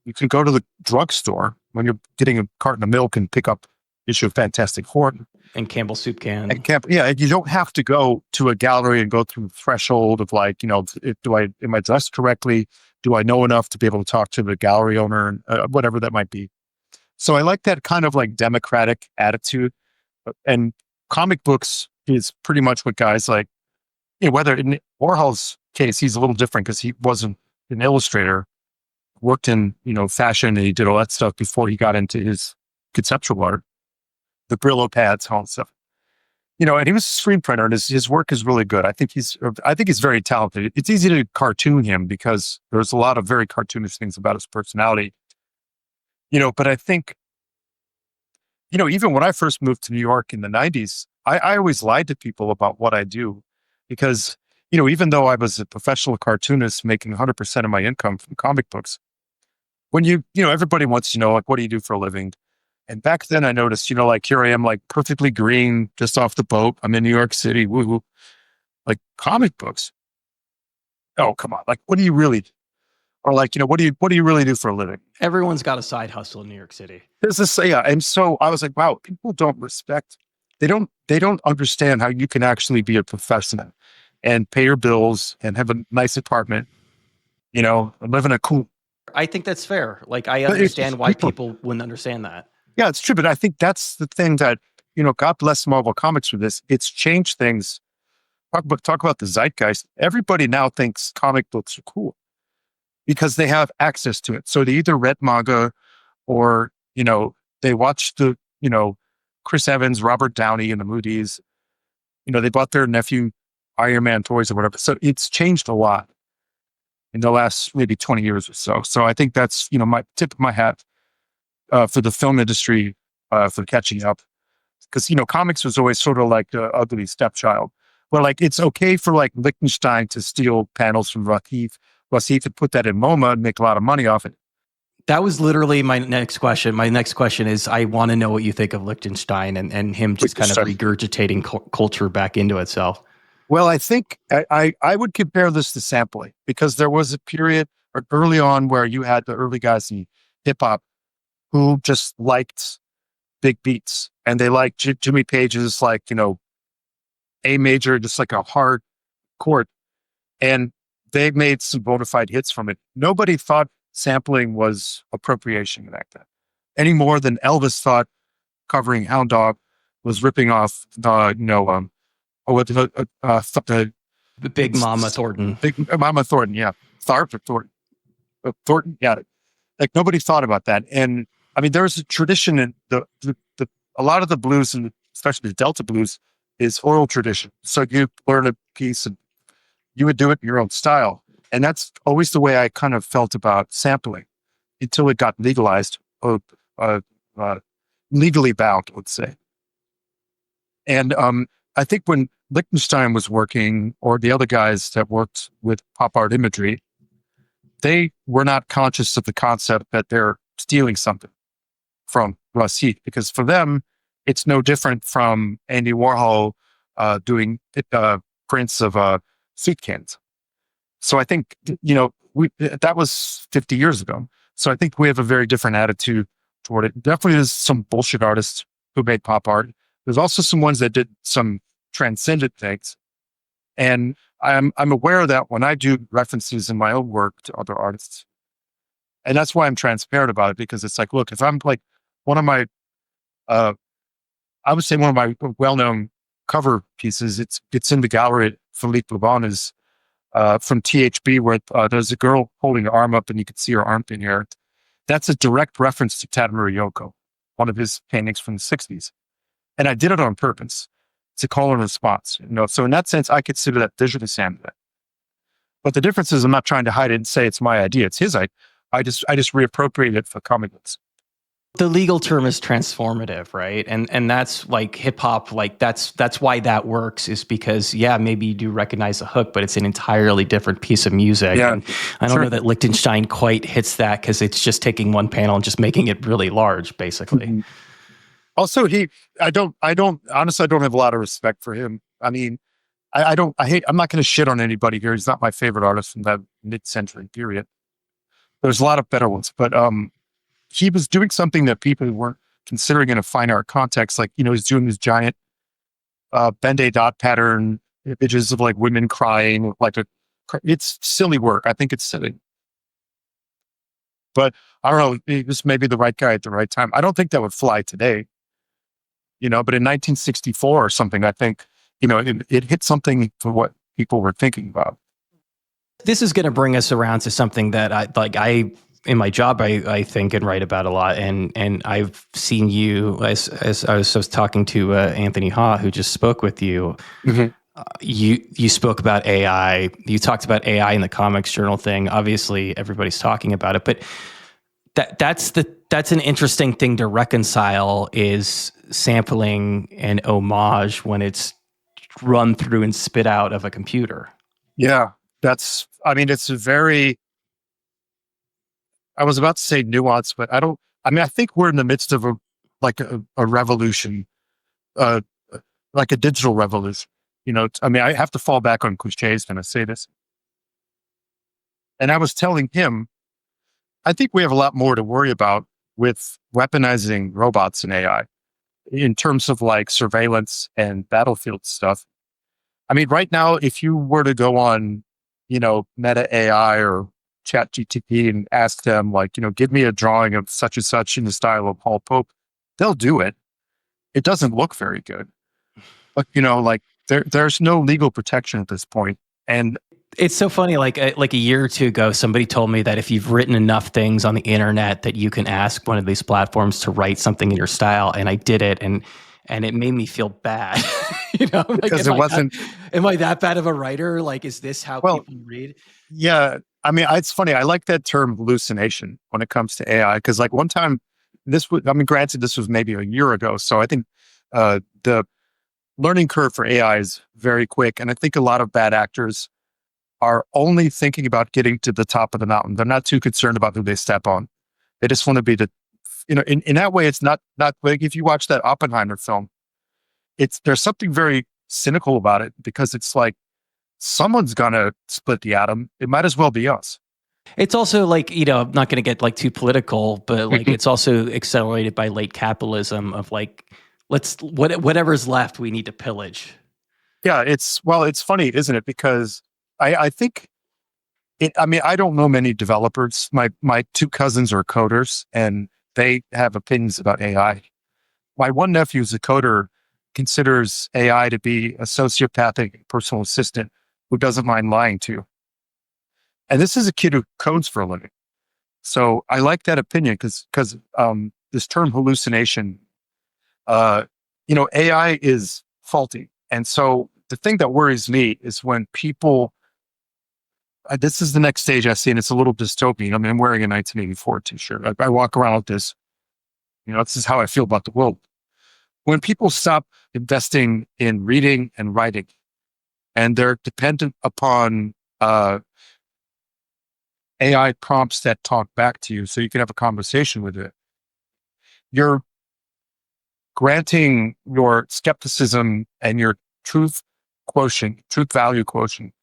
You can go to the drugstore when you're getting a carton of milk and pick up an issue of Fantastic Four. And Campbell's Soup Can. And you don't have to go to a gallery and go through the threshold of like, am I dressed correctly? Do I know enough to be able to talk to the gallery owner? Whatever that might be. So I like that kind of like democratic attitude. And comic books is pretty much what guys like, whether in Warhol's case, he's a little different because he wasn't an illustrator, worked in, fashion, and he did all that stuff before he got into his conceptual art, the Brillo pads, all that stuff. And he was a screen printer, and his work is really good. I think he's very talented. It's easy to cartoon him because there's a lot of very cartoonish things about his personality. But I think, even when I first moved to New York in the 90s, I always lied to people about what I do because, even though I was a professional cartoonist making 100% of my income from comic books, when everybody wants to know, like, what do you do for a living? And back then I noticed, like, here I am, like, perfectly green, just off the boat. I'm in New York City, woo-hoo. Like, comic books. Oh, come on. Like, what do you really do? Or like, what do you really do for a living? Everyone's got a side hustle in New York City. There's this, yeah. And so I was like, wow, people don't respect, they don't understand how you can actually be a professional and pay your bills and have a nice apartment, and live in a cool. I think that's fair. Like, I understand why people wouldn't understand that. Yeah, it's true. But I think that's the thing that, God bless Marvel Comics for this. It's changed things. Talk about the zeitgeist. Everybody now thinks comic books are cool because they have access to it. So they either read manga or, they watched the, Chris Evans, Robert Downey and the Moody's, they bought their nephew Iron Man toys or whatever. So it's changed a lot in the last maybe 20 years or so. So I think that's, my tip of my hat for the film industry for catching up. Because, comics was always sort of like the ugly stepchild. Well, like, it's okay for like Liechtenstein to steal panels from Rafif to put that in MoMA and make a lot of money off it. That was literally my next question. My next question is, I want to know what you think of Liechtenstein and him just kind of regurgitating culture back into itself. Well, I think I would compare this to sampling because there was a period early on where you had the early guys in hip hop who just liked big beats and they liked Jimmy Page's, like, A major, just like a hard chord. And they made some bona fide hits from it. Nobody thought sampling was appropriation back then, any more than Elvis thought covering Hound Dog was ripping off, the Big Mama Thornton. Big Mama Thornton, yeah. Thornton. Thornton, yeah. Like, nobody thought about that. And I mean, there's a tradition in a lot of the blues, and especially the Delta blues, is oral tradition. So you learn a piece and you would do it in your own style. And that's always the way I kind of felt about sampling until it got legalized, or legally bound, let's say. And I think when Liechtenstein was working, or the other guys that worked with pop art imagery, they were not conscious of the concept that they're stealing something from Russ Heath, because for them, it's no different from Andy Warhol doing prints of soup cans. So I think, that was 50 years ago. So I think we have a very different attitude toward it. Definitely there's some bullshit artists who made pop art. There's also some ones that did some transcendent things. And I'm aware that when I do references in my own work to other artists, and that's why I'm transparent about it, because it's like, look, if I'm like one of my, I would say one of my well-known cover pieces, it's in the gallery at Philippe Labaune is from THB, where there's a girl holding her arm up and you can see her armpit hair. That's a direct reference to Tadamori Yoko, one of his paintings from the 60s. And I did it on purpose. It's a call and response. So in that sense, I consider that visually sampling. But the difference is I'm not trying to hide it and say it's my idea. It's his idea. I just reappropriate it for comic books. The legal term is transformative, right? And that's like hip hop, like that's why that works, is because maybe you do recognize the hook, but it's an entirely different piece of music. Yeah, and I don't know that Lichtenstein quite hits that, because it's just taking one panel and just making it really large, basically. Mm-hmm. Also, I don't honestly, I don't have a lot of respect for him. I mean, I'm not going to shit on anybody here. He's not my favorite artist from that mid-century period. There's a lot of better ones, but he was doing something that people weren't considering in a fine art context. Like, he's doing this giant Ben-Day dot pattern images of like women crying, it's silly work. I think it's silly. But I don't know, he was maybe the right guy at the right time. I don't think that would fly today, but in 1964 or something, I think, it hit something for what people were thinking about. This is going to bring us around to something that I in my job, I think and write about a lot. And I've seen you, as I was talking to Anthony Ha, who just spoke with you. Mm-hmm. You spoke about AI. You talked about AI in the Comics Journal thing. Obviously, everybody's talking about it, but that's an interesting thing to reconcile, is sampling and homage when it's run through and spit out of a computer. Yeah, it's very, I was about to say nuance, but I think we're in the midst of a revolution, like a digital revolution. I have to fall back on cliches when I say this. And I was telling him, I think we have a lot more to worry about with weaponizing robots and AI in terms of like surveillance and battlefield stuff. I mean, right now, if you were to go on, Meta AI or ChatGPT and ask them, like, give me a drawing of such and such in the style of Paul Pope, they'll do it. It doesn't look very good. But, there's no legal protection at this point. And it's so funny, like a year or two ago, somebody told me that if you've written enough things on the internet that you can ask one of these platforms to write something in your style. And I did it, and it made me feel bad. Because it wasn't. Am I that bad of a writer? Like, is this how people read? Yeah. I mean, it's funny. I like that term hallucination when it comes to AI. Because like one time, granted, this was maybe a year ago. So I think the learning curve for AI is very quick. And I think a lot of bad actors are only thinking about getting to the top of the mountain. They're not too concerned about who they step on. They just want to be in that way, it's not like if you watch that Oppenheimer film, there's something very cynical about it, because it's like someone's gonna split the atom. It might as well be us. It's also like, I'm not going to get like too political, but like it's also accelerated by late capitalism of like, whatever's left, we need to pillage. Yeah, it's funny, isn't it? Because I think I don't know many developers. My two cousins are coders, and they have opinions about AI. My one nephew is a coder, considers AI to be a sociopathic personal assistant who doesn't mind lying to you. And this is a kid who codes for a living. So I like that opinion because this term hallucination, AI is faulty. And so the thing that worries me is when people, this is the next stage I see, and it's a little dystopian. I mean, I'm wearing a 1984 t-shirt. I walk around with this, this is how I feel about the world. When people stop investing in reading and writing, and they're dependent upon AI prompts that talk back to you so you can have a conversation with it. You're granting your skepticism and your truth value quotient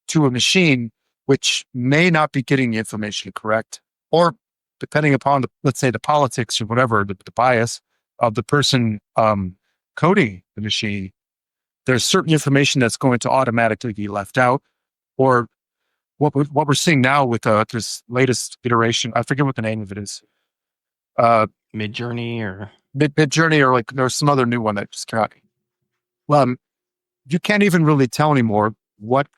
to a machine, which may not be getting the information correct, or depending upon let's say the politics or whatever, the bias of the person coding the machine, there's certain information that's going to automatically be left out. Or what we're seeing now with this latest iteration, I forget what the name of it is. Midjourney or Midjourney, or like there's some other new one that just came out. Well, you can't even really tell anymore what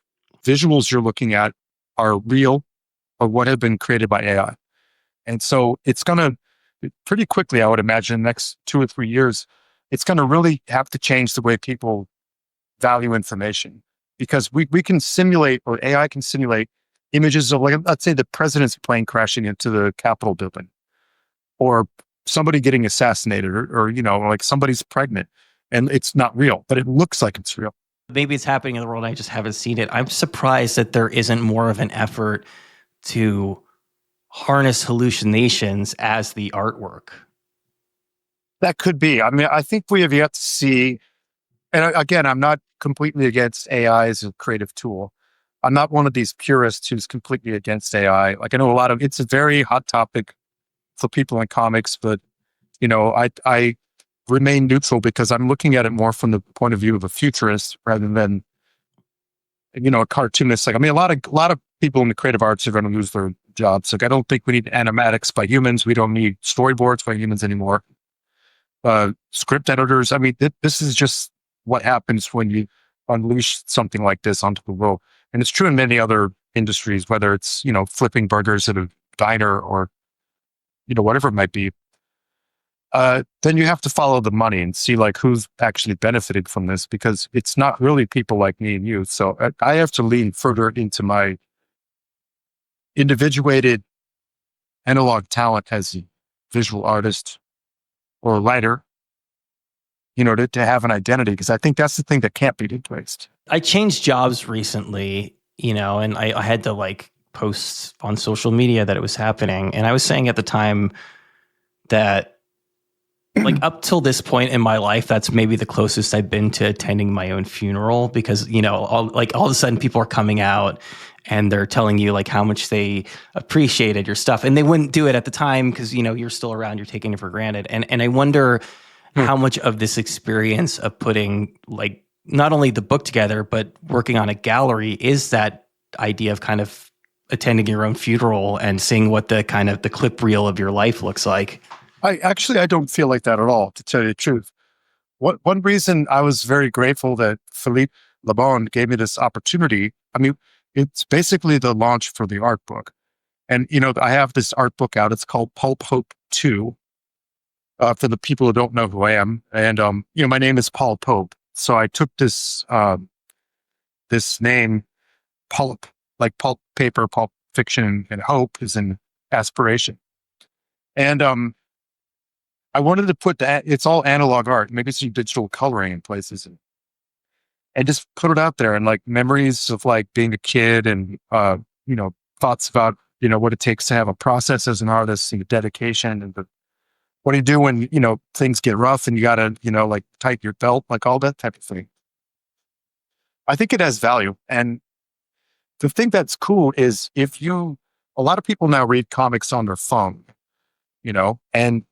visuals you're looking at are real or what have been created by AI. And so it's going to pretty quickly, I would imagine, the next 2 or 3 years, it's going to really have to change the way people value information, because we can simulate, or AI can simulate images of, like, let's say the president's plane crashing into the Capitol building, or somebody getting assassinated, or like somebody's pregnant and it's not real, but it looks like it's real. Maybe it's happening in the world. I just haven't seen it. I'm surprised that there isn't more of an effort to harness hallucinations as the artwork. That could be. I mean, I think we have yet to see, and again, I'm not completely against AI as a creative tool. I'm not one of these purists who's completely against AI. Like, I know it's a very hot topic for people in comics, but I remain neutral because I'm looking at it more from the point of view of a futurist rather than, a cartoonist. Like, I mean, a lot of people in the creative arts are going to lose their jobs. Like, I don't think we need animatics by humans. We don't need storyboards by humans anymore. Script editors. I mean, this is just what happens when you unleash something like this onto the world. And it's true in many other industries, whether it's, flipping burgers at a diner or, whatever it might be. Then you have to follow the money and see like who's actually benefited from this, because it's not really people like me and you. So I have to lean further into my individuated analog talent as a visual artist or a writer, to have an identity, because I think that's the thing that can't be replaced. I changed jobs recently, and I had to like post on social media that it was happening. And I was saying at the time that like up till this point in my life, that's maybe the closest I've been to attending my own funeral, because, all of a sudden people are coming out and they're telling you like how much they appreciated your stuff, and they wouldn't do it at the time because, you're still around, you're taking it for granted. And I wonder how much of this experience of putting like not only the book together, but working on a gallery is that idea of kind of attending your own funeral and seeing what the kind of the clip reel of your life looks like. I don't feel like that at all, to tell you the truth. One reason I was very grateful that Philippe Labaune gave me this opportunity, I mean, it's basically the launch for the art book. And, I have this art book out. It's called Pulp Hope 2, for the people who don't know who I am. And, my name is Paul Pope. So I took this name, pulp, like pulp paper, pulp fiction, and hope is an aspiration. And, I wanted to put that, it's all analog art, maybe some digital coloring in places, and just put it out there, and like memories of like being a kid, and, thoughts about, what it takes to have a process as an artist, and dedication, and what do you do when, things get rough and you got to, like tighten your belt, like all that type of thing. I think it has value. And the thing that's cool is a lot of people now read comics on their phone, and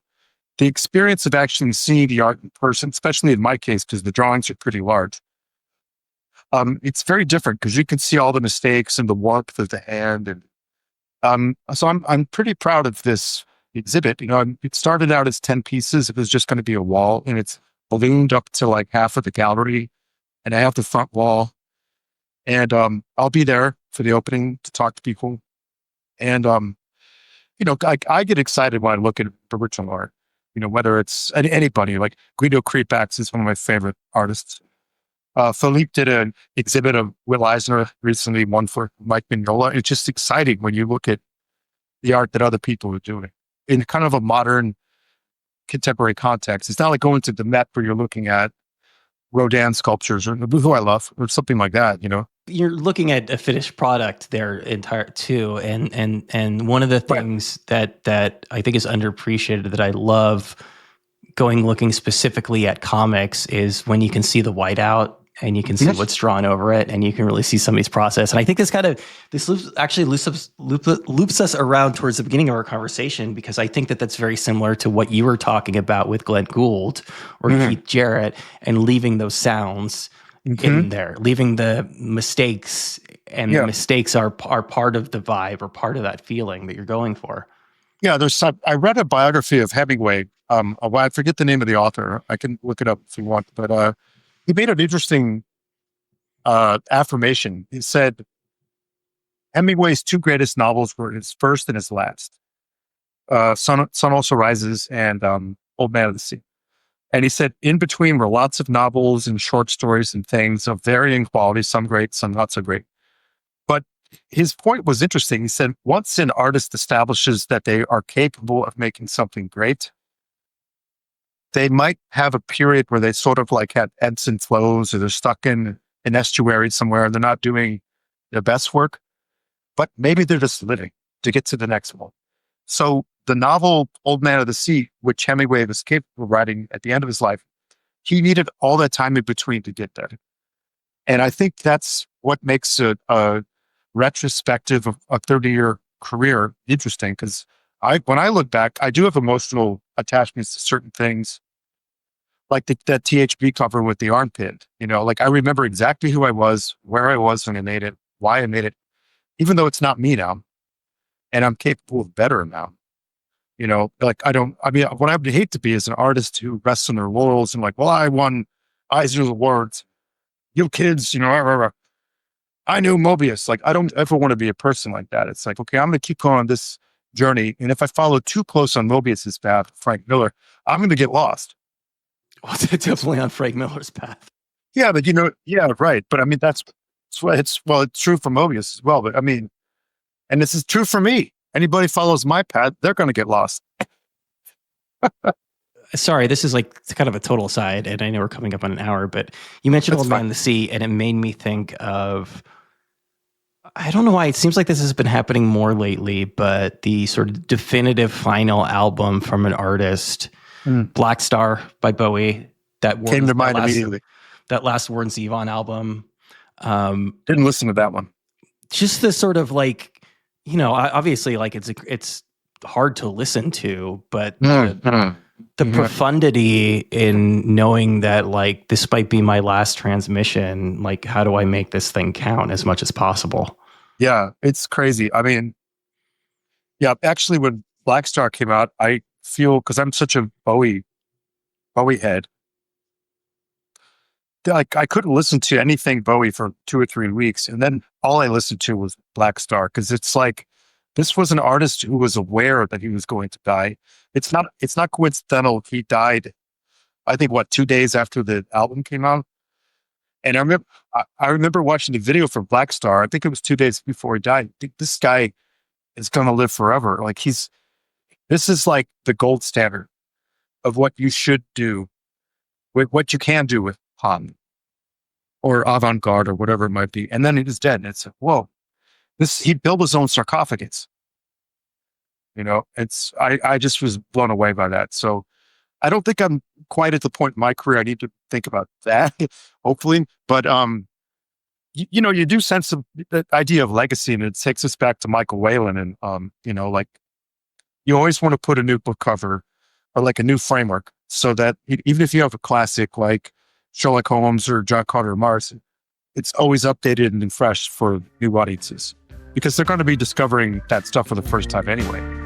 the experience of actually seeing the art in person, especially in my case, because the drawings are pretty large, it's very different because you can see all the mistakes and the warmth of the hand. And so I'm pretty proud of this exhibit. It started out as 10 pieces. It was just going to be a wall, and it's ballooned up to like half of the gallery, and I have the front wall. And I'll be there for the opening to talk to people. And I get excited when I look at original art. Whether it's anybody, like Guido Crepax is one of my favorite artists. Philippe did an exhibit of Will Eisner recently, one for Mike Mignola. It's just exciting when you look at the art that other people are doing in kind of a modern contemporary context. It's not like going to the Met where you're looking at Rodin sculptures, or who I love, or something like that, you're looking at a finished product there entire too, and one of the things that I think is underappreciated that I love looking specifically at comics is when you can see the whiteout and you can see what's drawn over it, and you can really see somebody's process. And I think this loops us around towards the beginning of our conversation, because I think that that's very similar to what you were talking about with Glenn Gould or Keith Jarrett, and leaving those sounds in there, leaving the mistakes, and the mistakes are part of the vibe or part of that feeling that you're going for. Yeah, I read a biography of Hemingway. I forget the name of the author. I can look it up if you want, but he made an interesting affirmation. He said Hemingway's two greatest novels were his first and his last, Sun Also Rises and Old Man of the Sea. And he said in between were lots of novels and short stories and things of varying quality, some great, some not so great. But his point was interesting. He said, once an artist establishes that they are capable of making something great, they might have a period where they sort of like had ebbs and flows, or they're stuck in an estuary somewhere and they're not doing their best work, but maybe they're just living to get to the next one. So the novel Old Man of the Sea, which Hemingway was capable of writing at the end of his life, he needed all that time in between to get there. And I think that's what makes a retrospective of a 30-year career interesting, because when I look back, I do have emotional attachments to certain things, like that THB cover with the armpit. Like I remember exactly who I was, where I was when I made it, why I made it, even though it's not me now, and I'm capable of better now. Like what I would hate to be is an artist who rests on their laurels and like, well, I won Eisner's Awards. You kids, I knew Mobius. Like, I don't ever want to be a person like that. It's like, okay, I'm going to keep going on this journey. And if I follow too close on Mobius's path, Frank Miller, I'm going to get lost. Well, definitely on Frank Miller's path. Yeah, but right. But I mean, it's true for Mobius as well. But I mean, and this is true for me. Anybody follows my path, they're going to get lost. Sorry, this is like kind of a total aside, and I know we're coming up on an hour, but you mentioned Old Man of the Sea, and it made me think of, I don't know why, it seems like this has been happening more lately, but the sort of definitive final album from an artist, Black Star by Bowie, that came to mind immediately. That last Warren Zevon album. Didn't listen to that one. Just the sort of like, obviously like it's hard to listen to, but the profundity in knowing that like this might be my last transmission, like how do I make this thing count as much as possible? Yeah, it's crazy. I mean, yeah, actually when Black Star came out, I feel, because I'm such a Bowie head, like I couldn't listen to anything Bowie for 2 or 3 weeks, and then all I listened to was Black Star, because it's like, this was an artist who was aware that he was going to die. It's not coincidental. He died, I think, 2 days after the album came out. And I remember watching the video for Black Star. I think it was 2 days before he died. I think this guy is going to live forever. Like this is like the gold standard of what you should do with what you can do with pop or avant-garde or whatever it might be. And then he was dead. And it's like, whoa. He built his own sarcophagus. I just was blown away by that. So I don't think I'm quite at the point in my career I need to think about that, hopefully. But, you do sense the idea of legacy, and it takes us back to Michael Whalen. And, like you always want to put a new book cover or like a new framework, so that even if you have a classic like Sherlock Holmes or John Carter of Mars, it's always updated and fresh for new audiences, because they're going to be discovering that stuff for the first time anyway.